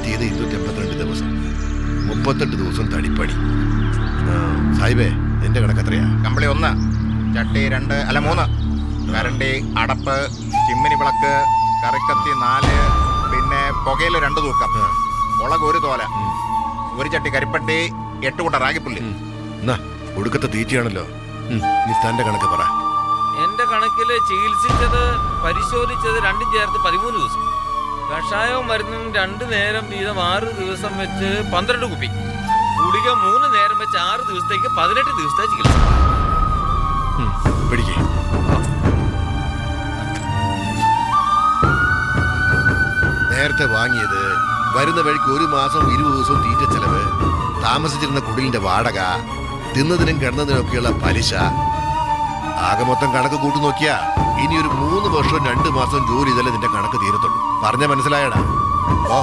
തീയതി 282 ദിവസം, 38 ദിവസം തടിപ്പടി. സാഹിബേ, എന്റെ കണക്ക് എത്രയാ? കമ്പിളി 1, ചട്ടി 2 അല്ല 3, കരണ്ടി, അടപ്പ്, ചിമ്മിനി വിളക്ക്, കറിക്കത്തി 4, പിന്നെ പുകയില് 2 തൂക്കം, മുളക് 1 തോല, 1 ചട്ടി കരിപ്പട്ടി, 8 കൂട്ട റാഗിപ്പുള്ളി. ഒടുക്കത്തെ തീറ്റയാണല്ലോ. നീ തന്റെ കണക്ക് പറ. എന്റെ കണക്കില് ചികിത്സിച്ചത് പരിശോധിച്ചത് രണ്ടും ചേർത്ത് 13 ദിവസം. കഷായവും മരുന്നും 2 നേരം വീതം 6 ദിവസം വെച്ച് 12 കുപ്പി. ഗുളിക 3 നേരം വെച്ച് 6 ദിവസത്തേക്ക് 18 ദിവസത്തെ ചികിത്സ. പിടിക്കേ. നേരത്തെ വാങ്ങിയത്, വരുന്ന വഴിക്ക് 1 മാസം 20 ദിവസവും തീറ്റ ചെലവ്, താമസിച്ചിരുന്ന കുടിലിന്റെ വാടക, തിന്നതിനും കിടന്നതിനൊക്കെയുള്ള പലിശ, ആകെ മൊത്തം കണക്ക് കൂട്ടി നോക്കിയാ ഇനി ഒരു 3 വർഷവും 2 മാസം ജോലി ചെയ്താലേ നിന്റെ കണക്ക് തീരത്തുള്ളൂ. പറഞ്ഞ മനസ്സിലായടാ? ഓ